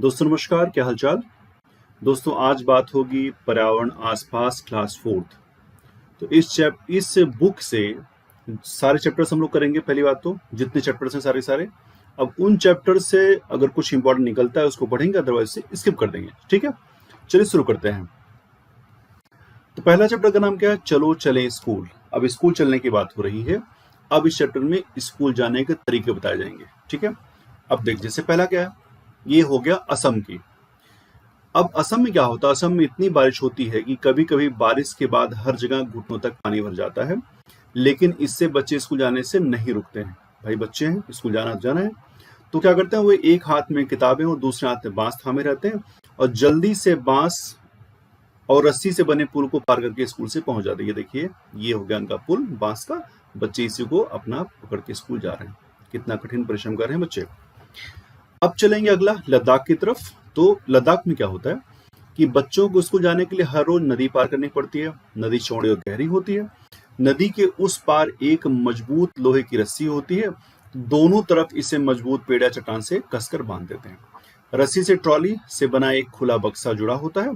दोस्तों नमस्कार, क्या हालचाल। दोस्तों आज बात होगी पर्यावरण आसपास क्लास फोर्थ। तो इस बुक से सारे चैप्टर्स हम लोग करेंगे। पहली बात तो जितने चैप्टर्स हैं सारे अब उन चैप्टर से अगर कुछ इंपॉर्टेंट निकलता है उसको पढ़ेंगे, अदरवाइज से स्किप कर देंगे। ठीक है, चलिए शुरू करते हैं। तो पहला चैप्टर का नाम क्या है? चलो चलें स्कूल। अब स्कूल चलने की बात हो रही है। अब इस चैप्टर में स्कूल जाने के तरीके बताए जाएंगे। ठीक है, अब देख जैसे पहला क्या है, ये हो गया असम की। अब असम में क्या होता है, असम में इतनी बारिश होती है कि कभी कभी बारिश के बाद हर जगह घुटनों तक पानी भर जाता है, लेकिन इससे बच्चे स्कूल जाने से नहीं रुकते हैं। भाई बच्चे हैं, स्कूल जाना है, तो क्या करते हैं, वो एक हाथ में किताबें और दूसरे हाथ में बांस थामे रहते हैं और जल्दी से बांस और रस्सी से बने पुल को पार करके स्कूल से पहुंच जाते हैं। ये देखिए, ये हो गया उनका पुल बांस का। बच्चे इसी को अपना पकड़ के स्कूल जा रहे हैं। कितना कठिन परिश्रम कर रहे हैं बच्चे। अब चलेंगे अगला लद्दाख की तरफ। तो लद्दाख में क्या होता है कि बच्चों को स्कूल जाने के लिए हर रोज नदी पार करनी पड़ती है। नदी चौड़ी और गहरी होती है। नदी के उस पार एक मजबूत लोहे की रस्सी होती है। दोनों तरफ इसे मजबूत पेड़ या चट्टान से कसकर बांध देते हैं। रस्सी से ट्रॉली से बना एक खुला बक्सा जुड़ा होता है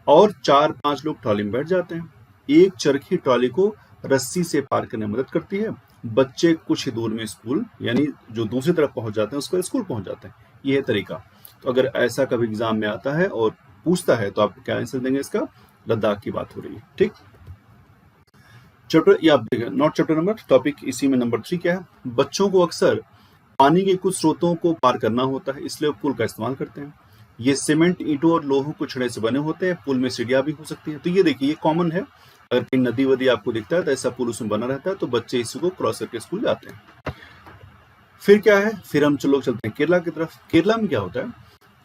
और 4-5 लोग ट्रॉली में बैठ जाते हैं। एक चरखी ट्रॉली को रस्सी से पार करने में मदद करती है। बच्चे कुछ ही दूर में स्कूल यानी जो दूसरी तरफ पहुंच जाते हैं उसको स्कूल पहुंच जाते हैं। ये है तरीका। तो अगर ऐसा कभी एग्जाम में आता है और पूछता है तो आप क्या आंसर देंगे इसका? लद्दाख की बात हो रही है। ठीक, चैप्टर ये आप देखिए, नॉट चैप्टर नंबर, टॉपिक इसी में नंबर 3 क्या है? बच्चों को अक्सर पानी के कुछ स्रोतों को पार करना होता है, इसलिए वो पुल का इस्तेमाल करते हैं। ये सीमेंट, ईंटों और लोहों को छड़े से बने होते हैं। पुल में सीढ़ियां भी हो सकती है। तो ये देखिए, ये कॉमन है। अगर कहीं नदी वदी आपको दिखता है तो ऐसा पुल उसमें बना रहता है, तो बच्चे इसी को क्रॉस करके स्कूल जाते हैं। फिर क्या है, फिर हम लोग चलते हैं केरला की तरफ। केरला में क्या होता है,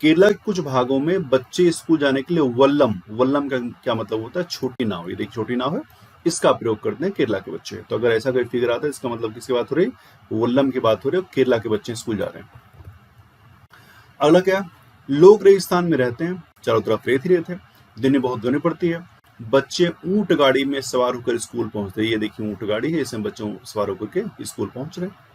केरला के कुछ भागों में बच्चे स्कूल जाने के लिए वल्लम का क्या मतलब होता है? छोटी नाव। ये देखिए छोटी नाव है, इसका प्रयोग करते हैं केरला के बच्चे। तो अगर ऐसा कोई फिगर आता है इसका मतलब किसकी बात हो रही है? वल्लम की बात हो रही है। केरला के बच्चे स्कूल जा रहे हैं। अगला क्या, लोग रेगिस्तान में रहते हैं, चारों तरफ रेत ही रेत है, दिन में बहुत गर्मी पड़ती है। बच्चे ऊंट गाड़ी में सवार होकर स्कूल पहुंचते हैं। ये देखिए ऊंट गाड़ी है, इसमें बच्चों सवार होकर के स्कूल पहुंच रहे हैं।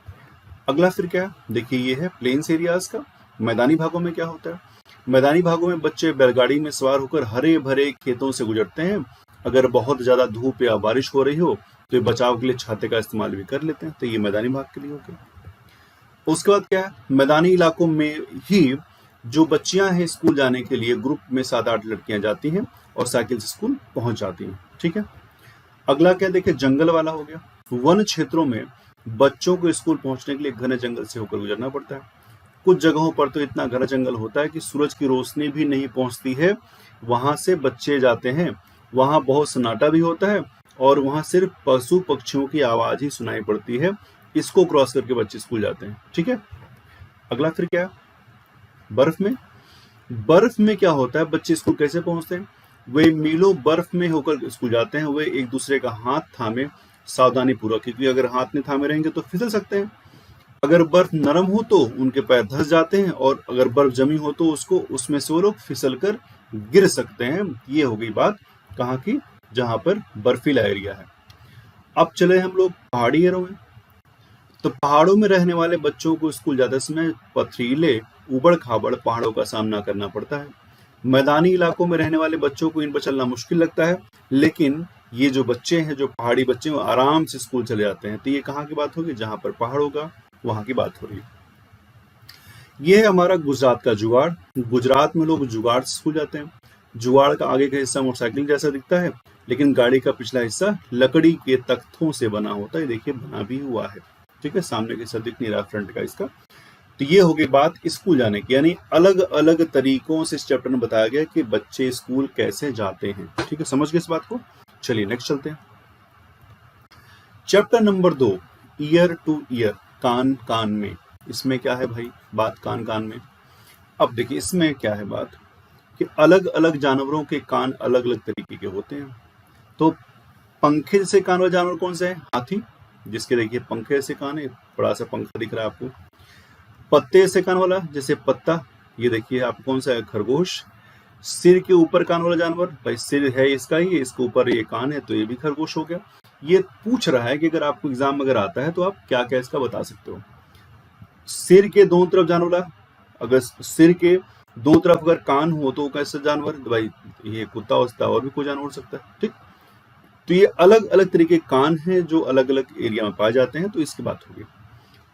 अगला फिर क्या, देखिए ये है प्लेन्स एरियाज का। मैदानी भागों में क्या होता है, मैदानी भागों में बच्चे बैलगाड़ी में सवार होकर हरे भरे खेतों से गुजरते हैं। अगर बहुत ज्यादा धूप या बारिश हो रही हो तो ये बचाव के लिए छाते का इस्तेमाल भी कर लेते हैं। तो ये मैदानी भाग के लिए हो गया। उसके बाद क्या है, मैदानी इलाकों में ही जो बच्चियां हैं स्कूल जाने के लिए ग्रुप में 7-8 लड़कियां जाती हैं और साइकिल से स्कूल पहुंच जाती हैं। ठीक है, अगला क्या, देखिए जंगल वाला हो गया। वन क्षेत्रों में बच्चों को स्कूल पहुंचने के लिए घने जंगल से होकर गुजरना पड़ता है। कुछ जगहों पर तो इतना घना जंगल होता है कि सूरज की रोशनी भी नहीं पहुंचती है। वहां से बच्चे जाते हैं, वहां बहुत सन्नाटा भी होता है और वहां सिर्फ पशु पक्षियों की आवाज ही सुनाई पड़ती है। इसको क्रॉस करके बच्चे स्कूल जाते हैं। ठीक है, अगला फिर क्या, बर्फ में क्या होता है, बच्चे स्कूल कैसे पहुंचते हैं? वे मीलों बर्फ में होकर स्कूल जाते हैं। वे एक दूसरे का हाथ थामे सावधानी पूर्वक, क्योंकि अगर हाथ में थामे रहेंगे तो फिसल सकते हैं। अगर बर्फ नरम हो तो उनके पैर धंस जाते हैं और अगर बर्फ जमी हो तो उसमें से वो लोग फिसल कर गिर सकते हैं। ये हो गई बात कहाँ की, जहां पर बर्फीला एरिया है। अब चले हम लोग पहाड़ी एरिया में। तो पहाड़ों में रहने वाले बच्चों को स्कूल जाते समय पथरीले उबड़ खाबड़ पहाड़ों का सामना करना पड़ता है। मैदानी इलाकों में रहने वाले बच्चों को इन पर चलना मुश्किल लगता है, लेकिन ये जो बच्चे हैं, जो पहाड़ी बच्चे हैं, वो आराम से स्कूल चले जाते हैं। तो ये कहाँ की बात होगी, जहां पर पहाड़ होगा वहां की बात हो रही है। ये है हमारा गुजरात का जुगाड़। गुजरात में लोग जुगाड़ से स्कूल जाते हैं। जुगाड़ का आगे का हिस्सा मोटरसाइकिल जैसा दिखता है, लेकिन गाड़ी का पिछला हिस्सा लकड़ी के तख्तों से बना होता है। देखिए बना भी हुआ है। ठीक है, सामने का हिस्सा दिख नहीं रहा फ्रंट का इसका। तो ये हो गई बात स्कूल जाने की, यानी अलग अलग तरीकों से इस चैप्टर में बताया गया कि बच्चे स्कूल कैसे जाते हैं। ठीक है, समझ गए इस बात को। चलिए नेक्स्ट चलते हैं। Chapter number 2, ear to ear, कान कान में। इसमें क्या है भाई बात, कान कान में। अब देखिए इसमें क्या है बात कि अलग अलग जानवरों के कान अलग अलग तरीके के होते हैं। तो पंखे से कान वाला जानवर कौन सा है? हाथी, जिसके देखिए पंखे से कान है, बड़ा सा पंखा दिख रहा है आपको। पत्ते से कान वाला, जैसे पत्ता, ये देखिए आपको कौन सा है? खरगोश। सिर के ऊपर कान वाला जानवर, भाई सिर है इसका ही, इसके ऊपर ये कान है, तो ये भी खरगोश हो गया। ये पूछ रहा है कि अगर आपको एग्जाम में अगर आता है तो आप क्या क्या इसका बता सकते हो। सिर के दोनों तरफ जाने वाला, अगर सिर के दो तरफ अगर कान हो तो कैसे जानवर, भाई ये कुत्ता हो सकता है और भी कोई जानवर हो सकता है, ठीक। तो ये अलग अलग तरीके के कान हैं जो अलग अलग एरिया में पाए जाते हैं, तो इसकी बात होगी।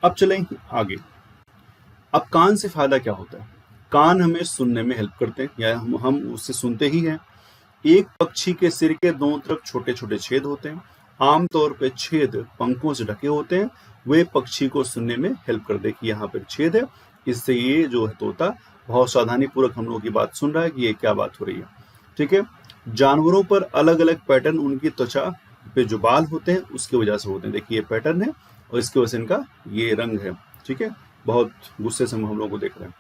अब चलें आगे। अब कान से फायदा क्या होता है? कान हमें सुनने में हेल्प करते हैं, या हम उससे सुनते ही हैं। एक पक्षी के सिर के दोनों तरफ छोटे छोटे छेद होते हैं। आमतौर पे छेद पंखों से ढके होते हैं, वे पक्षी को सुनने में हेल्प कर दे कि यहाँ पे छेद है, इससे ये जो है तोता बहुत सावधानी पूर्वक हम लोगों की बात सुन रहा है कि ये क्या बात हो रही है, ठीक है। जानवरों पर अलग अलग पैटर्न उनकी त्वचा पे जो बाल होते हैं उसकी वजह से होते हैं। देखिए ये पैटर्न है और इसकी वजह से इनका ये रंग है, ठीक है। बहुत गुस्से से हम लोगों को देख रहे हैं।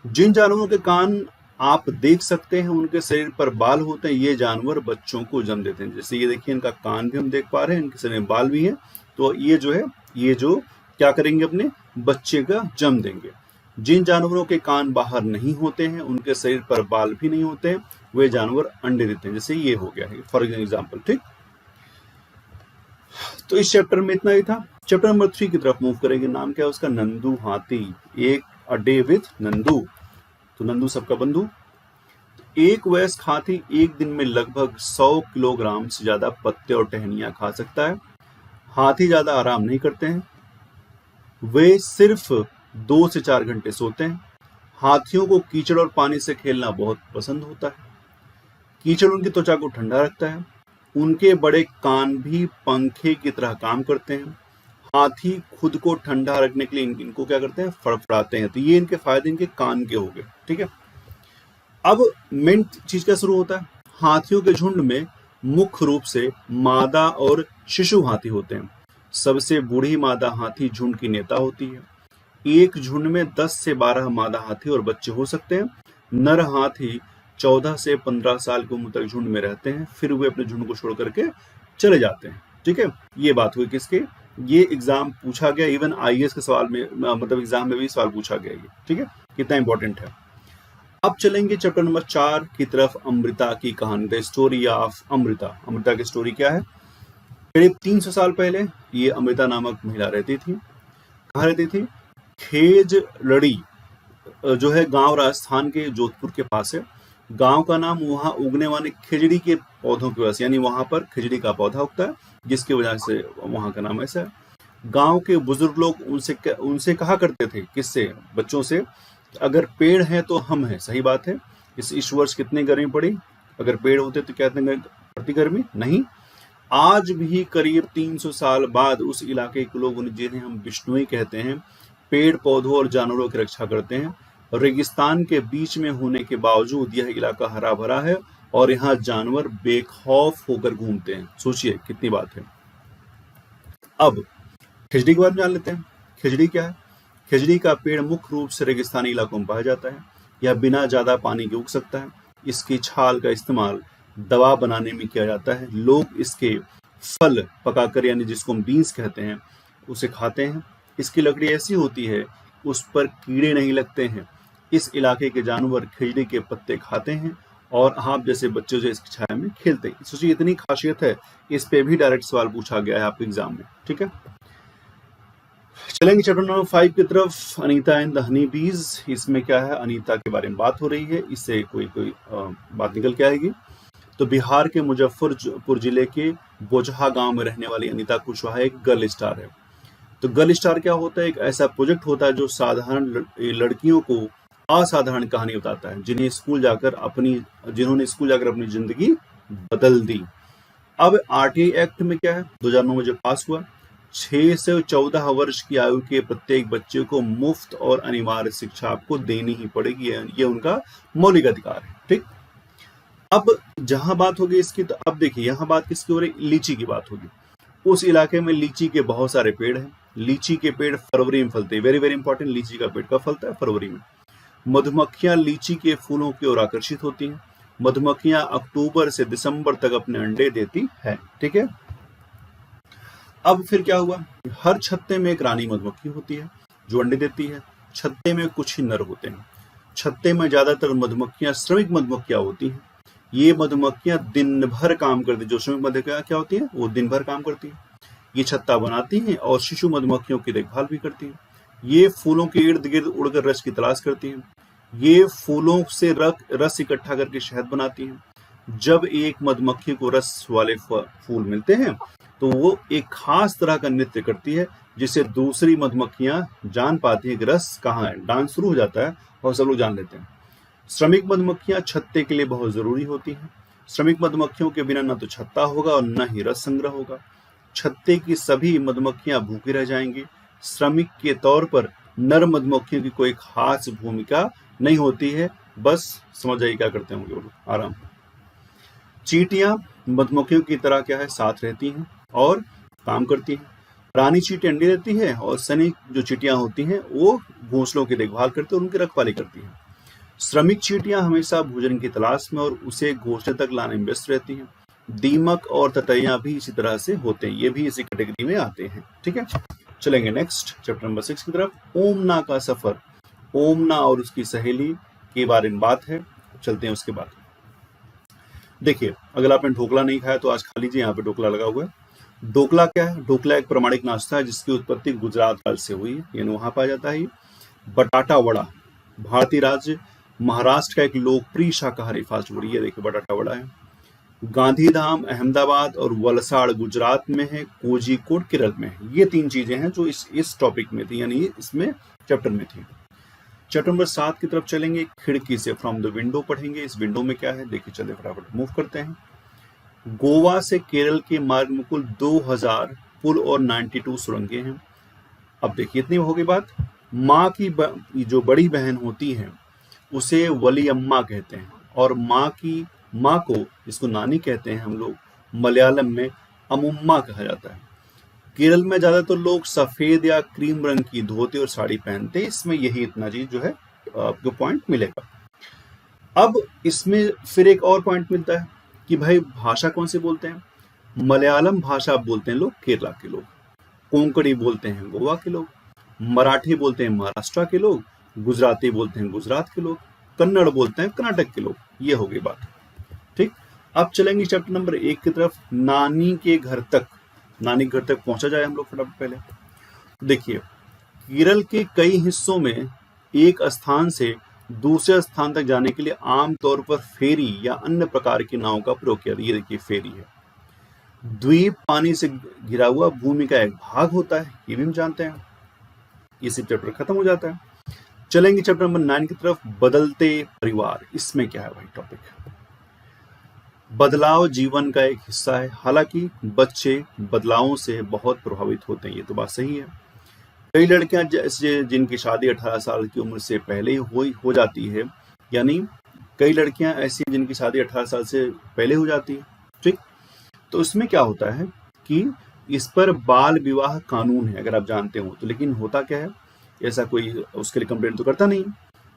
जिन जानवरों के कान आप देख सकते हैं उनके शरीर पर बाल होते हैं, ये जानवर बच्चों को जन्म देते हैं। जैसे ये देखिए इनका कान भी हम देख पा रहे हैं, इनके शरीर में बाल भी हैं, तो ये जो है ये जो क्या करेंगे, अपने बच्चे का जन्म देंगे। जिन जानवरों के कान बाहर नहीं होते हैं, उनके शरीर पर बाल भी नहीं होते हैं, वे जानवर अंडे देते हैं। जैसे ये हो गया है फॉर एग्जाम्पल, ठीक। तो इस चैप्टर में इतना ही था। चैप्टर नंबर 3 की तरफ मूव करेंगे। नाम क्या है उसका? नंदू हाथी, एक अ डे विथ नंदू। तो नंदू सबका बंधु। एक वयस्क हाथी एक दिन में लगभग 100 किलोग्राम से ज्यादा पत्ते और टहनियां खा सकता है। हाथी ज्यादा आराम नहीं करते हैं, वे सिर्फ 2 से 4 घंटे सोते हैं। हाथियों को कीचड़ और पानी से खेलना बहुत पसंद होता है। कीचड़ उनकी त्वचा को ठंडा रखता है। उनके बड़े कान भी पंखे की तरह काम करते हैं। हाथी खुद को ठंडा रखने के लिए इनको क्या करते हैं? फड़फड़ाते हैं। तो ये इनके फायदे इनके कान के हो गए, ठीक है। अब मेन चीज क्या शुरू होता है? हाथियों के झुंड में मुख्य रूप से मादा और शिशु हाथी होते हैं। सबसे बूढ़ी मादा हाथी झुंड की नेता होती है। एक झुंड में 10 से 12 मादा हाथी और बच्चे हो सकते हैं। नर हाथी 14 से 15 साल की उम्र तक झुंड में रहते हैं, फिर वे अपने झुंड को छोड़ करके चले जाते हैं, ठीक है। ये बात हुई किसके? ये एग्जाम पूछा गया, इवन आईएएस के सवाल में, मतलब एग्जाम में भी सवाल पूछा गया ये, ठीक है। कितना इंपॉर्टेंट है। अब चलेंगे चैप्टर नंबर 4 की तरफ, अमृता की कहानी, the story of Amrita. Amrita की स्टोरी क्या है? करीब 300 साल पहले ये अमृता नामक महिला रहती थी। कहाँ रहती थी? खेजड़ड़ी जो है गांव राजस्थान के जोधपुर के पास है। गांव का नाम वहां उगने वाले खिजड़ी के पौधों की वजह से, यानी वहां पर खिजड़ी का पौधा उगता है, जिसकी वजह से वहां का नाम ऐसा है। गांव के बुजुर्ग लोग उनसे कहा करते थे, किससे? बच्चों से, अगर पेड़ है तो हम हैं। सही बात है। इस वर्ष कितनी गर्मी पड़ी? अगर पेड़ होते तो क्या पड़ती गर्मी? नहीं। आज भी करीब 300 साल बाद उस इलाके के लोग, जिन्हें हम बिश्नोई कहते हैं, पेड़ पौधों और जानवरों की रक्षा करते हैं। रेगिस्तान के बीच में होने के बावजूद यह इलाका हरा भरा है और यहाँ जानवर बेखौफ होकर घूमते हैं। सोचिए कितनी बात है। अब खिजड़ी के बारे में जान लेते हैं। खिजड़ी क्या है? खिजड़ी का पेड़ मुख्य रूप से रेगिस्तानी इलाकों में पाया जाता है। यह बिना ज्यादा पानी के उग सकता है। इसकी छाल का इस्तेमाल दवा बनाने में किया जाता है। लोग इसके फल पकाकर, यानी जिसको हम बीन्स कहते हैं, उसे खाते हैं। इसकी लकड़ी ऐसी होती है उस पर कीड़े नहीं लगते हैं। इस इलाके के जानवर खिजड़ी के पत्ते खाते हैं और आप जैसे बच्चों से इसकी छाया में खेलते हैं। सोचिए इतनी खासियत है, इस पे भी डायरेक्ट सवाल पूछा गया है आपके एग्जाम में, ठीक है। चलेंगे चैप्टर नंबर 5 की तरफ, अनीता एंड द हनी बीज। इसमें क्या है? अनीता के बारे में बात हो रही है, इससे कोई बात निकल के आएगी। तो बिहार के मुजफ्फरपुर जिले के बोचहा गांव में रहने वाली अनीता कुशवाहा एक गर्ल स्टार है। तो गर्ल स्टार क्या होता है? एक ऐसा प्रोजेक्ट होता है जो साधारण लड़कियों को असाधारण कहानी बताता है, जिन्होंने स्कूल जाकर अपनी जिंदगी बदल दी। अब आरटीआई एक्ट में क्या है? 2009 में जो पास हुआ, 6 से 14 वर्ष की आयु के प्रत्येक बच्चे को मुफ्त और अनिवार्य शिक्षा आपको देनी ही पड़ेगी। ये उनका मौलिक अधिकार है, ठीक। अब जहां बात होगी इसकी, तो अब देखिए यहाँ बात किसकी हो रही? लीची की बात होगी। उस इलाके में लीची के बहुत सारे पेड़ हैं। लीची के पेड़ फरवरी में फलते हैं। वेरी वेरी इंपॉर्टेंट, लीची का पेड़ कब फलता है? फरवरी में। मधुमक्खियां लीची के फूलों की ओर आकर्षित होती हैं। मधुमक्खियां अक्टूबर से दिसंबर तक अपने अंडे देती है, ठीक है। अब फिर क्या हुआ? हर छत्ते में एक रानी मधुमक्खी होती है जो अंडे देती है। छत्ते में कुछ ही नर होते हैं। छत्ते में ज्यादातर मधुमक्खियां श्रमिक मधुमक्खियां होती हैं। ये मधुमक्खियां दिन भर काम करती हैं। जो श्रमिक मधुमक्खियां क्या होती हैं? वो दिन भर काम करती हैं। ये छत्ता बनाती हैं और शिशु मधुमक्खियों की देखभाल भी करती हैं। ये फूलों के इर्द गिर्द उड़कर रस की तलाश करती हैं। ये फूलों से रस इकट्ठा करके शहद बनाती हैं। जब एक मधुमक्खी को रस वाले फूल मिलते हैं तो वो एक खास तरह का नृत्य करती है, जिससे दूसरी मधुमक्खियां जान पाती हैं कि रस कहाँ है। डांस शुरू हो जाता है और सब लोग जान लेते हैं। श्रमिक मधुमक्खियां छत्ते के लिए बहुत जरूरी होती हैं। श्रमिक मधुमक्खियों के बिना न तो छत्ता होगा और न ही रस संग्रह होगा। छत्ते की सभी मधुमक्खियां भूखी रह जाएंगी। श्रमिक के तौर पर नर मधुमक्खियों की कोई खास भूमिका नहीं होती है। बस समझ जाइए क्या करते होंगे वो लोग, आराम। चींटियां मधुमक्खियों की तरह क्या है, साथ रहती हैं और काम करती हैं। रानी चींटी अंडे देती है और सैनिक जो चींटियां होती हैं वो घोंसलों की देखभाल करती हैं और उनकी रखवाली करती हैं। श्रमिक चींटियां हमेशा भोजन की तलाश में और उसे घोंसले तक लाने में व्यस्त रहती हैं। दीमक और ततैया भी इसी तरह से होते हैं, ये भी इसी कैटेगरी में आते हैं। ठीक है, चलेंगे नेक्स्ट चैप्टर नंबर 6 की तरफ। ओमना का सफर। ओमना और उसकी सहेली के बारे में बात है, चलते हैं उसके बाद। देखिए, अगर आपने ढोकला नहीं खाया तो आज खा लीजिए, यहाँ पे ढोकला लगा हुआ है। ढोकला क्या है? ढोकला एक प्रामाणिक नाश्ता है जिसकी उत्पत्ति गुजरात राज्य से हुई है, यानी वहां पाया जाता है। बटाटा वड़ा भारतीय राज्य महाराष्ट्र का एक लोकप्रिय शाकाहारी फास्ट फूड। ये देखिए बटाटा वड़ा है। गांधीधाम अहमदाबाद और वलसाड़ गुजरात में है। कोझिकोड केरल में है। ये 3 चीजें हैं जो इस टॉपिक में थी, यानी इसमें चैप्टर में थी। चैप्टर नंबर 7 की तरफ चलेंगे। खिड़की से, फ्रॉम द विंडो पढ़ेंगे। इस विंडो में क्या है देखिए, चलिए फटाफट मूव करते हैं। गोवा से केरल के मार्ग में कुल 2000 पुल और 92 सुरंगें हैं। अब देखिए इतनी हो गई बात। माँ की जो बड़ी बहन होती है उसे वलियम्मा कहते हैं, और माँ को, इसको नानी कहते हैं हम लोग, मलयालम में अमुम्मा कहा जाता है। केरल में ज्यादातर लोग सफेद या क्रीम रंग की धोती और साड़ी पहनते हैं। इसमें यही इतना चीज जो है आपको पॉइंट मिलेगा। अब इसमें फिर एक और पॉइंट मिलता है कि भाई भाषा कौन सी बोलते हैं। मलयालम भाषा बोलते हैं लोग केरला के लोग, कोंकणी बोलते हैं गोवा के लोग, मराठी बोलते हैं महाराष्ट्र के लोग, गुजराती बोलते हैं गुजरात के लोग, कन्नड़ बोलते हैं कर्नाटक के लोग। ये हो गई बात। ठीक, अब चलेंगे चैप्टर नंबर 1 की तरफ। नानी के घर तक। नानी के घर तक पहुंचा जाए हम लोग फटाफट। पहले देखिए, केरल के कई हिस्सों में एक स्थान से दूसरे स्थान तक जाने के लिए आमतौर पर फेरी या अन्य प्रकार की नावों का प्रयोग किया। ये देखिए फेरी है। द्वीप पानी से घिरा हुआ भूमि का एक भाग होता है, ये भी हम जानते हैं। ये सिर्फ चैप्टर खत्म हो जाता है। चलेंगे चैप्टर नंबर 9 की तरफ। बदलते परिवार। इसमें क्या है भाई टॉपिक? बदलाव जीवन का एक हिस्सा है। हालांकि बच्चे बदलावों से बहुत प्रभावित होते हैं, ये तो बात सही है। कई लड़कियां जैसे जिनकी शादी 18 साल की उम्र से पहले हो जाती है, यानी कई लड़कियां ऐसी जिनकी शादी 18 साल से पहले हो जाती है। ठीक, तो इसमें क्या होता है कि इस पर बाल विवाह कानून है, अगर आप जानते हो तो। लेकिन होता क्या है, ऐसा कोई उसके लिए कंप्लेंट तो करता नहीं।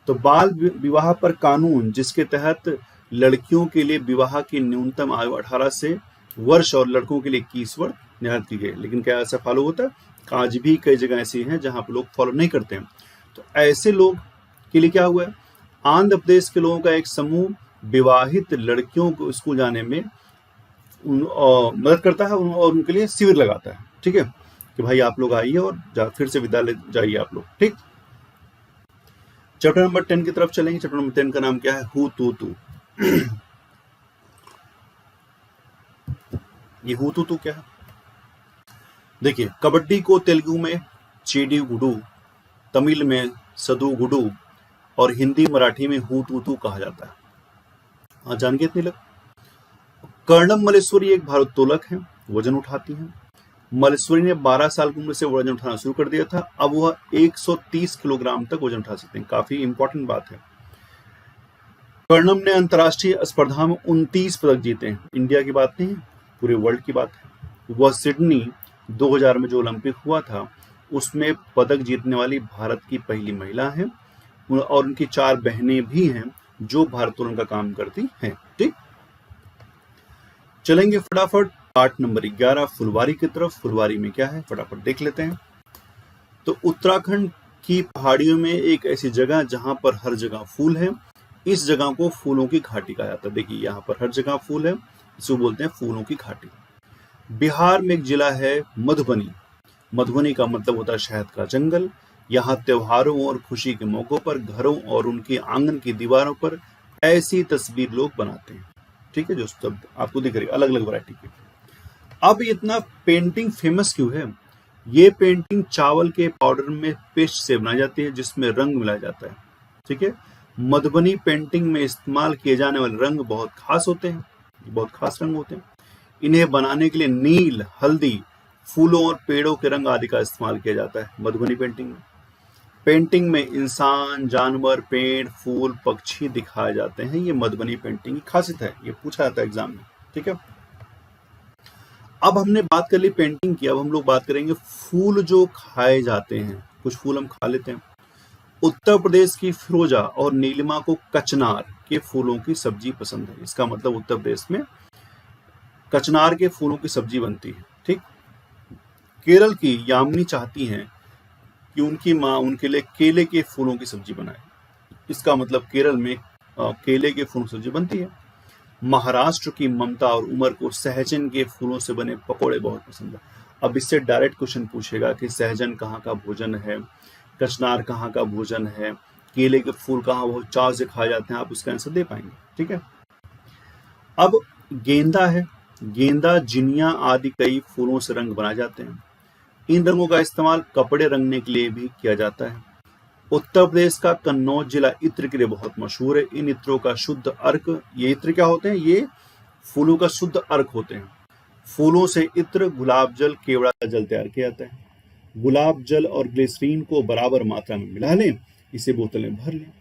तो बाल विवाह पर कानून, जिसके तहत लड़कियों के लिए विवाह की न्यूनतम आयु 18 वर्ष और लड़कों के लिए 21 वर्ष निर्धारित की गई। लेकिन क्या ऐसा फॉलो होता है? आज भी कई जगह ऐसी हैं जहां पर लोग फॉलो नहीं करते हैं। तो ऐसे लोग के लिए क्या हुआ है, आंध्र प्रदेश के लोगों का एक समूह विवाहित लड़कियों को स्कूल जाने में मदद करता है और उनके लिए शिविर लगाता है। ठीक है, कि भाई आप लोग आइए और फिर से विद्यालय जाइए आप लोग। ठीक, चैप्टर नंबर 10 की तरफ चलेंगे। चैप्टर नंबर 10 का नाम क्या है? हु तू तू। ये हु तू तू क्या है? देखिए, कबड्डी को तेलुगु में चेडी गुडू, तमिल में सदू गुडू और हिंदी मराठी में हु तू तू कहा जाता है। हाँ, जान गए इतने लोग? कर्णम मलेश्वरी एक भारोत्तोलक है, वजन उठाती हैं। मलेश्वरी ने 12 साल की उम्र से वजन उठाना शुरू कर दिया था। अब वह 130 किलोग्राम तक वजन उठा सकते हैं। काफी इंपॉर्टेंट बात है। कर्णम ने अंतर्राष्ट्रीय स्पर्धा में 29 पदक जीते हैं। इंडिया की बात नहीं है, पूरे वर्ल्ड की बात है। वह सिडनी 2000 में जो ओलंपिक हुआ था उसमें पदक जीतने वाली भारत की पहली महिला है, और उनकी 4 बहनें भी हैं जो भारोत्तोलन का काम करती हैं। ठीक, चलेंगे फटाफट पार्ट नंबर 11 फुलवारी की तरफ। फुलवारी में क्या है फटाफट देख लेते हैं। तो उत्तराखंड की पहाड़ियों में एक ऐसी जगह जहां पर हर जगह फूल है, इस जगह को फूलों की घाटी कहा जाता है। देखिए यहाँ पर हर जगह फूल है, इसको बोलते हैं फूलों की घाटी। बिहार में एक जिला है मधुबनी। मधुबनी का मतलब होता है शहद का जंगल। यहाँ त्योहारों और खुशी के मौकों पर घरों और उनके आंगन की दीवारों पर ऐसी तस्वीर लोग बनाते हैं। ठीक है, जो सब आपको दिख रही है अलग अलग वैरायटी की। अब इतना पेंटिंग फेमस क्यों है? ये पेंटिंग चावल के पाउडर में पेस्ट से बनाई जाती है जिसमें रंग मिलाया जाता है। ठीक है, मधुबनी पेंटिंग में इस्तेमाल किए जाने वाले रंग बहुत खास होते हैं, बहुत खास रंग होते हैं। इन्हें बनाने के लिए नील, हल्दी, फूलों और पेड़ों के रंग आदि का इस्तेमाल किया जाता है मधुबनी पेंटिंग में। पेंटिंग में इंसान, जानवर, पेड़, फूल, पक्षी दिखाए जाते हैं। ये मधुबनी पेंटिंग की खासियत है, ये पूछा जाता है एग्जाम में। ठीक है, अब हमने बात कर ली पेंटिंग की, अब हम लोग बात करेंगे फूल जो खाए जाते हैं। कुछ फूल हम खा लेते हैं। उत्तर प्रदेश की फिरोजा और नीलिमा को कचनार के फूलों की सब्जी पसंद है। इसका मतलब उत्तर प्रदेश में कचनार के फूलों की सब्जी बनती है। ठीक, केरल की यामिनी चाहती हैं कि उनकी माँ उनके लिए केले के फूलों की सब्जी बनाए। इसका मतलब केरल में केले के फूलों की सब्जी बनती है। महाराष्ट्र की ममता और उमर को सहजन के फूलों से बने पकोड़े बहुत पसंद है। अब इससे डायरेक्ट क्वेश्चन पूछेगा कि सहजन कहाँ का भोजन है, कचनार कहाँ का भोजन है, केले के फूल कहाँ बहुत चाव से खाए जाते हैं, आप उसका आंसर दे पाएंगे। ठीक है, अब गेंदा है। गेंदा, जिनिया आदि कई फूलों से रंग बनाए जाते हैं। इन रंगों का इस्तेमाल कपड़े रंगने के लिए भी किया जाता है। उत्तर प्रदेश का कन्नौज जिला इत्र के लिए बहुत मशहूर है। इन इत्रों का शुद्ध अर्क, ये इत्र क्या होते हैं? ये फूलों का शुद्ध अर्क होते हैं। फूलों से इत्र, गुलाब जल, केवड़ा जल तैयार किया जाता है। गुलाब जल और ग्लिसरीन को बराबर मात्रा में मिला लें, इसे बोतल में भर लें,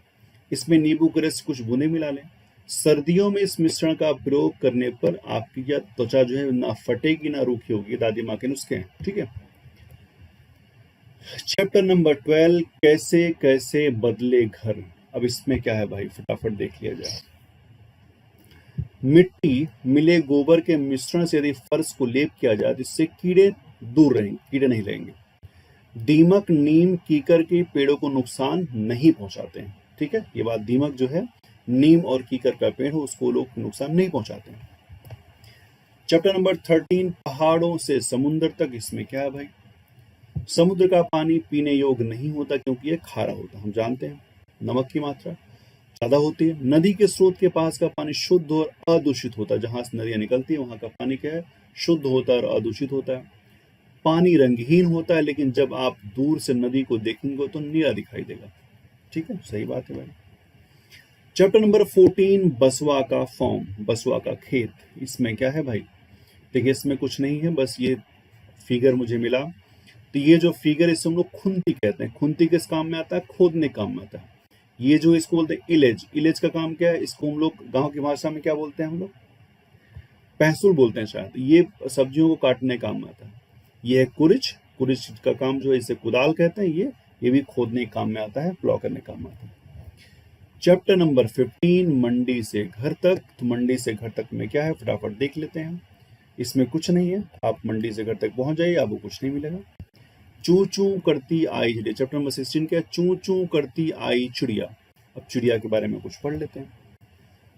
इसमें नींबू के रस कुछ बूंदे मिला लें। सर्दियों में इस मिश्रण का प्रयोग करने पर आपकी त्वचा जो है ना फटेगी ना रूखी होगी। दादी माँ के नुस्खे हैं। ठीक है, चैप्टर नंबर 12, कैसे कैसे बदले घर। अब इसमें क्या है भाई, फटाफट देख लिया जाए। मिट्टी मिले गोबर के मिश्रण से यदि फर्श को लेप किया जाए तो इससे कीड़े दूर रहेंगे, कीड़े नहीं लगेंगे। दीमक, नीम, कीकर के पेड़ों को नुकसान नहीं पहुंचाते हैं। ठीक है, ये बात, दीमक जो है नीम और कीकर का पेड़ हो उसको लोग नुकसान नहीं पहुंचाते हैं। चैप्टर नंबर 13, पहाड़ों से समुद्र तक। इसमें क्या है भाई, समुद्र का पानी पीने योग्य नहीं होता क्योंकि यह खारा होता है। हम जानते हैं नमक की मात्रा ज्यादा होती है। नदी के स्रोत के पास का पानी शुद्ध और अदूषित होता है। जहां से नदियां निकलती है वहां का पानी क्या है, शुद्ध होता है और अदूषित होता है। पानी रंगहीन होता है लेकिन जब आप दूर से नदी को देखेंगे तो नीला दिखाई देगा। ठीक है, सही बात है भाई। चैप्टर नंबर 14, बसवा का फॉर्म, बसवा का खेत। इसमें क्या है भाई, देखिए इसमें कुछ नहीं है, बस ये फिगर मुझे मिला। तो ये जो फिगर, इसे हम लोग खुंती कहते हैं। खुंती किस काम में आता है, खोदने काम में आता है। ये जो इसको बोलते हैं इलेज, इलेज का काम क्या है, इसको हम लोग गांव की भाषा में क्या बोलते हैं, हम लोग पहसुल बोलते हैं शायद। ये सब्जियों को काटने काम में आता है। ये है कुरिच, कुरिच का काम जो है इसे कुदाल कहते हैं। ये भी खोदने काम में आता है, प्लॉ करने काम में आता है। चैप्टर नंबर 15, मंडी से घर तक। तो मंडी से घर तक में क्या है, फटाफट देख लेते हैं। इसमें कुछ नहीं है, आप मंडी से घर तक पहुंच जाइए, आपको कुछ नहीं मिलेगा। चू चू करती आई चिड़िया। चैप्टर नंबर 16 क्या है, चू चू करती आई चिड़िया। अब चिड़िया के बारे में कुछ पढ़ लेते हैं।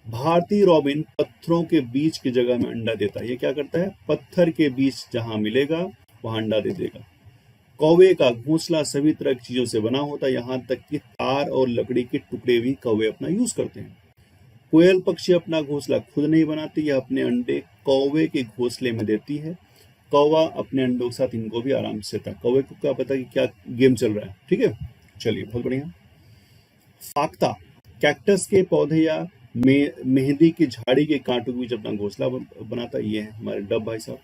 भारतीय रॉबिन पत्थरों के बीच की जगह में अंडा देता है। ये क्या करता है, पत्थर के बीच जहां मिलेगा वहां अंडा दे देगा। कौवे का घोंसला सभी तरह की चीजों से बना होता है, यहाँ तक कि तार और लकड़ी के टुकड़े भी कौवे अपना यूज करते हैं। कोयल पक्षी अपना घोंसला खुद नहीं बनाती, यह अपने अंडे कौवे के घोंसले में देती है। कौवा अपने अंडों के साथ इनको भी आराम से था। कौवे को क्या पता कि क्या गेम चल रहा है। ठीक है, चलिए बहुत बढ़िया। फाख्ता, कैक्टस के पौधे या मेहंदी की झाड़ी के कांटों के बीच अपना घोंसला बनाता है। ये है हमारे डब भाई साहब।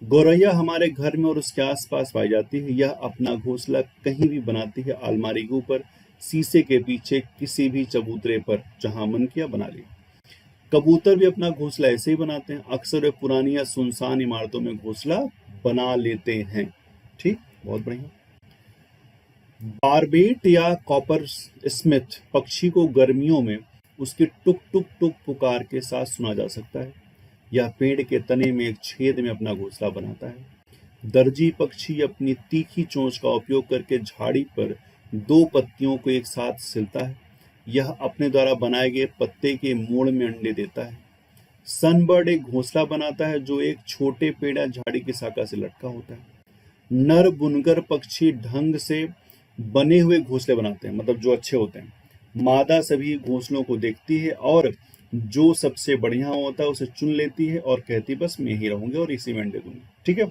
गौरैया हमारे घर में और उसके आसपास पाई जाती है। यह अपना घोंसला कहीं भी बनाती है, अलमारी के ऊपर, शीशे के पीछे, किसी भी चबूतरे पर, जहां मन किया बना लिया। कबूतर भी अपना घोंसला ऐसे ही बनाते हैं। अक्सर वे पुरानी या सुनसान इमारतों में घोंसला बना लेते हैं। ठीक, बहुत बढ़िया। बारबेट या कॉपर स्मिथ पक्षी को गर्मियों में उसकी टुक टुक टुक पुकार के साथ सुना जा सकता है। यह पेड़ के तने में एक छेद में अपना घोंसला बनाता है। दर्जी पक्षी अपनी तीखी चोंच का उपयोग करके झाड़ी पर दो पत्तियों को एक साथ सिलता है। यह अपने द्वारा बनाए गए पत्ते के मोड़ में अंडे देता है। सनबर्ड एक घोंसला बनाता है जो एक छोटे पेड़ या झाड़ी की शाखा से लटका होता है। नर बुनगर पक्षी ढंग से बने हुए घोंसले बनाते हैं, मतलब जो अच्छे होते हैं। मादा सभी घोंसलों को देखती है और जो सबसे बढ़िया होता है उसे चुन लेती है और कहती बस मैं ही रहूंगी और इसी में अंडे दूंगी। ठीक है।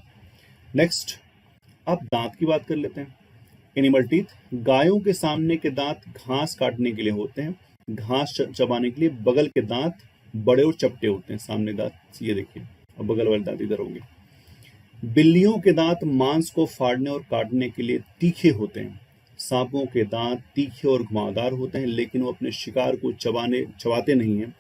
नेक्स्ट, अब दांत की बात कर लेते हैं। एनिमल टीथ, गायों के सामने के दांत घास काटने के लिए होते हैं, घास चबाने के लिए। बगल के दांत बड़े और चपटे होते हैं, सामने दांत ये देखिए और बगल वाले दांत इधर होंगे। बिल्लियों के दांत मांस को फाड़ने और काटने के लिए तीखे होते हैं। सांपों के दांत तीखे और घुमावदार होते हैं, लेकिन वो अपने शिकार को चबाते नहीं हैं।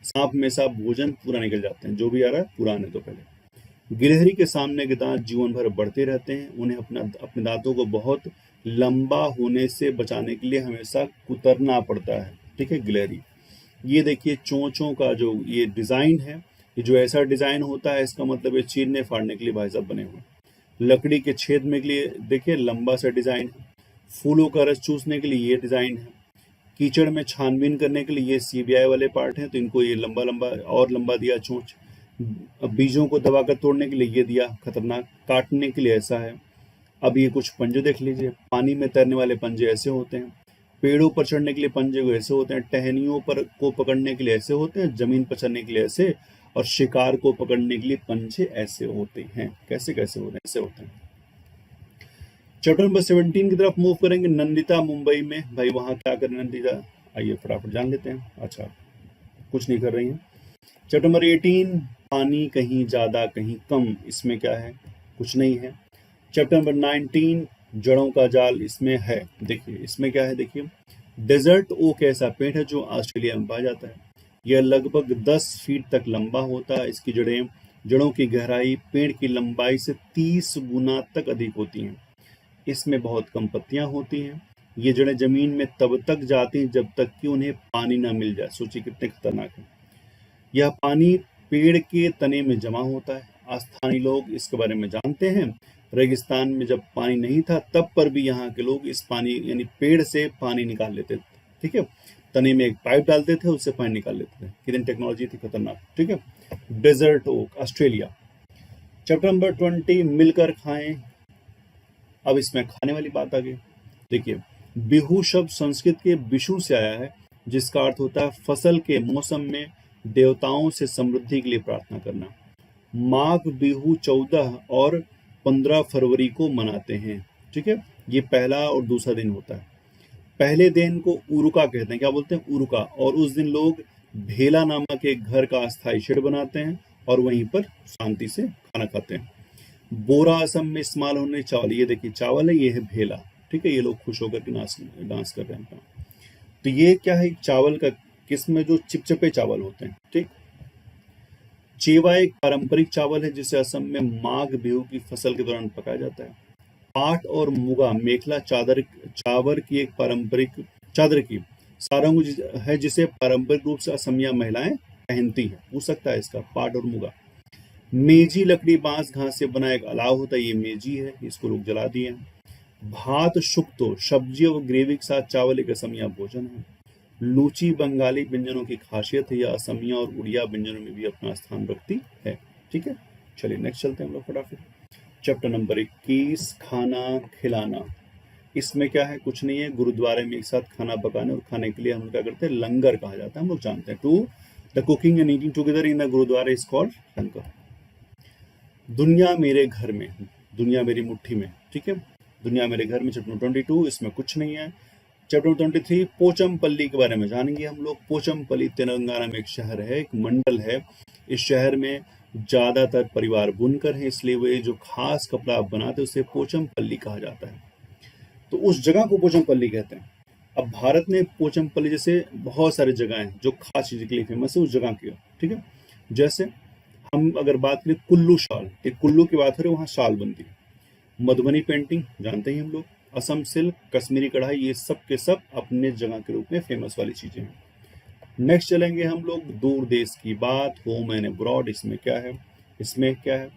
सांप में से भोजन पूरा निकल जाते हैं, जो भी आ रहा है पूरा आने दो पहले। गिलहरी के सामने के दांत जीवन भर बढ़ते रहते हैं, उन्हें अपने दांतों को बहुत लंबा होने से बचाने के लिए हमेशा कुतरना पड़ता है। ठीक है, गिलहरी। ये देखिए चोंचों का जो ये डिजाइन है, ये जो ऐसा डिजाइन होता है इसका मतलब ये चीरने फाड़ने के लिए भाई साहब बने हुए। लकड़ी के छेद में के लिए देखिए लंबा सा डिजाइन है। फूलों का रस चूसने के लिए ये डिजाइन है। कीचड़ में छानबीन करने के लिए ये सीबीआई वाले पार्ट हैं, तो इनको ये लंबा लंबा और लंबा दिया चोंच। अब बीजों को दबाकर तोड़ने के लिए ये दिया खतरनाक, काटने के लिए ऐसा है। अब ये कुछ पंजे देख लीजिए, पानी में तैरने वाले पंजे ऐसे होते हैं, पेड़ों पर चढ़ने के लिए पंजे ऐसे होते हैं, टहनियों पर को पकड़ने के लिए ऐसे होते हैं, जमीन पर चढ़ने के लिए ऐसे, और शिकार को पकड़ने के लिए पंजे ऐसे होते हैं। कैसे कैसे होते हैं? ऐसे होते हैं। चैप्टर नंबर 17 की तरफ मूव करेंगे। नंदिता मुंबई में, भाई वहां क्या कर नंदिता, आइए फटाफट जान लेते हैं। अच्छा, कुछ नहीं कर रही हैं। चैप्टर नंबर 18, पानी कहीं ज्यादा कहीं कम, इसमें क्या है? कुछ नहीं है। चैप्टर नंबर 19, जड़ों का जाल, इसमें है, देखिए इसमें क्या है, देखिए डेजर्ट ओक ऐसा पेड़ है जो ऑस्ट्रेलिया में पाया जाता है। यह लगभग 10 फीट तक लंबा होता है। इसकी जड़ों की गहराई पेड़ की लंबाई से 30 गुना तक अधिक होती हैं। इसमें बहुत कम पत्तियां होती हैं। ये जड़ें जमीन में तब तक जाती हैं जब तक कि उन्हें पानी न मिल जाए। सोचिए कितने खतरनाक है। यह पानी पेड़ के तने में जमा होता है। स्थानीय लोग इसके बारे में जानते हैं। रेगिस्तान में जब पानी नहीं था तब पर भी यहाँ के लोग इस पानी यानी पेड़ से पानी निकाल लेते थे। ठीक है, तने में एक पाइप डालते थे, उससे पानी निकाल लेते थे। कितनी टेक्नोलॉजी थी, खतरनाक। ठीक है, desert oak, Australia. Chapter number 20, मिलकर खाएं। अब इसमें खाने वाली बात आ गई। देखिए, बिहू शब्द संस्कृत के बिशु से आया है, जिसका अर्थ होता है फसल के मौसम में देवताओं से समृद्धि के लिए प्रार्थना करना। माघ बिहू 14 और 15 फरवरी को मनाते हैं। ठीक है, ये पहला और दूसरा दिन होता है। पहले दिन को उरुका कहते हैं। क्या बोलते हैं? उरुका। और उस दिन लोग भेला नामक एक घर का अस्थायी शेड बनाते हैं और वहीं पर शांति से खाना खाते हैं। बोरा असम में इस्तेमाल होने चावल, ये देखिए चावल है, ये है भेला। ठीक है, ये लोग खुश होकर के डांस कर रहे हैं। तो ये क्या है? चावल का किस्म में जो चिपचिपे चावल होते हैं। ठीक, चेवा एक पारंपरिक चावल है जिसे असम में माघ बिहू की फसल के दौरान पकाया जाता है। पाट और मुगा मेखला चावल की एक पारंपरिक चादर की सारंग है जिसे पारंपरिक रूप से असमिया महिलाएं पहनती है। पूछ सकता है इसका, पाट और मुगा। मेजी लकड़ी बांस घास से बना एक अलाव होता है, ये मेजी है, इसको लोग जला दिए हैं। भात शुक्तो, सब्जी और ग्रेवी के साथ चावल एक असमिया भोजन है। लूची बंगाली व्यंजनों की खासियत है, यह असमिया और उड़िया व्यंजनों में भी अपना स्थान रखती है। ठीक है, चलिए नेक्स्ट चलते हैं हम लोग फटाफट। चैप्टर नंबर 21, खाना खिलाना। इसमें क्या है? कुछ नहीं है। गुरुद्वारे में एक साथ खाना पकाने और खाने के लिए हम लोग क्या करते हैं? लंगर कहा जाता है, हम लोग जानते हैं। To the cooking and eating together in the gurdwara is called langar. दुनिया मेरे घर में, दुनिया मेरी मुट्ठी में। ठीक है, दुनिया मेरे घर में चैप्टर 22, इसमें कुछ नहीं है। चैप्टर 23, पोचमपल्ली के बारे में जानेंगे हम लोग। पोचमपल्ली तेलंगाना में एक शहर है, एक मंडल है। इस शहर में ज्यादातर परिवार बुनकर हैं, इसलिए वे जो खास कपड़ा आप बनाते हैं उसे पोचमपल्ली कहा जाता है। तो उस जगह को पोचमपल्ली कहते हैं। अब भारत में पोचमपल्ली जैसे बहुत सारी जगह हैं जो खास चीज के लिए फेमस है उस जगह की। ठीक है, जैसे हम अगर बात करें कुल्लू शाल, एक कुल्लू की बात करें, वहाँ शाल बनती है। मधुबनी पेंटिंग जानते हैं हम लोग। असम सिल्क, कश्मीरी कढ़ाई, ये सब के सब अपने जगह के रूप में फेमस वाली चीजें हैं। नेक्स्ट चलेंगे हम लोग दूर देश की बात, होम एंड अब्रॉड। इसमें क्या है? इसमें क्या है?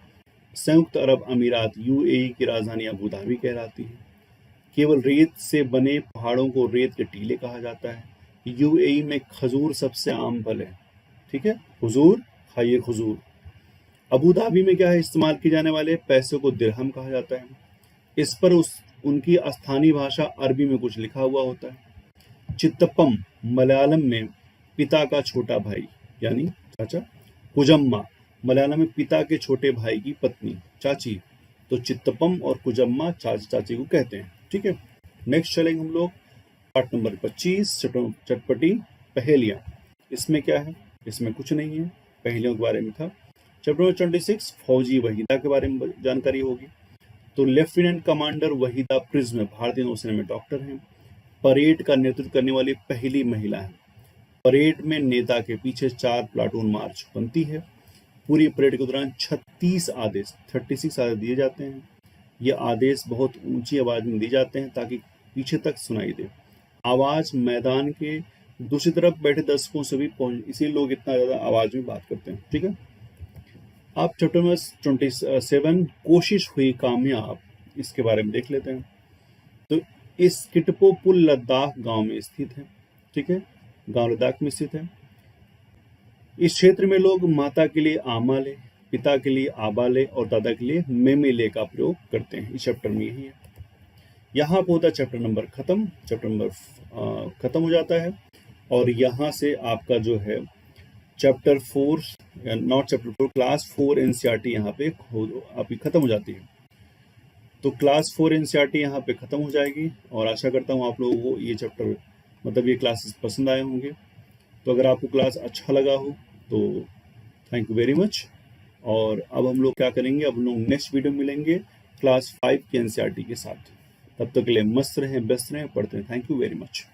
संयुक्त अरब अमीरात यूएई की राजधानी अबू धाबी कहलाती है। केवल रेत से बने पहाड़ों को रेत के टीले कहा जाता है। यूएई में खजूर सबसे आम फल है। ठीक है, हुजूर खाइए खजूर। अबू धाबी में क्या है? इस्तेमाल किए जाने वाले पैसे को दिरहम कहा जाता है। उनकी स्थानीय भाषा अरबी में कुछ लिखा हुआ होता है। चित्तप्पम मलयालम में पिता का छोटा भाई यानी चाचा। कुजम्मा मलयालम में पिता के छोटे भाई की पत्नी चाची। तो चित्तप्पम और कुजम्मा चाचा चाची को कहते हैं। ठीक है, नेक्स्ट चलेंगे हम लोग पार्ट नंबर 25 चटपटी पहेलियां। इसमें क्या है? इसमें कुछ नहीं है, पहेलियों के बारे में था। चैप्टर नंबर 26 फौजी वहीदा के बारे में जानकारी होगी। तो लेफ्टिनेंट कमांडर वहीदा प्रिज्म भारतीय नौसेना में डॉक्टर हैं। परेड का नेतृत्व करने वाली पहली महिला है। परेड में नेता के पीछे 4 प्लाटून मार्च बनती है। पूरी परेड के दौरान 36 आदेश दिए जाते हैं। ये आदेश बहुत ऊंची आवाज में दिए जाते हैं ताकि पीछे तक सुनाई दे। आवाज मैदान के दूसरी तरफ बैठे दर्शकों से भी पहुंच, इसीलिए लोग इतना ज्यादा आवाज में बात करते हैं। ठीक है, आप चैप्टर नंबर 27 कोशिश हुई कामयाब, इसके बारे में देख लेते हैं। तो इस किटपो पुल लद्दाख गांव में स्थित है। ठीक है, गांव लद्दाख में स्थित है। इस क्षेत्र में लोग माता के लिए आमा ले, पिता के लिए आबा ले और दादा के लिए मेमे ले का प्रयोग करते हैं। इस चैप्टर में यही है। यहाँ पे होता है चैप्टर नंबर खत्म, चैप्टर नंबर खत्म हो जाता है और यहाँ से आपका जो है chapter 4 not chapter 4 class 4 NCERT यहाँ पे आपकी खत्म हो जाती है। तो क्लास 4 एनसीईआरटी यहाँ पे खत्म हो जाएगी और आशा करता हूँ आप लोगों को ये चैप्टर मतलब ये क्लासेस पसंद आए होंगे। तो अगर आपको क्लास अच्छा लगा हो तो थैंक यू वेरी मच। और अब हम लोग क्या करेंगे, अब हम लोग नेक्स्ट वीडियो मिलेंगे क्लास 5 के एनसीईआरटी के साथ। तब तक के लिए मस्त रहें, व्यस्त रहें, पढ़ते रहें। Thank you very much.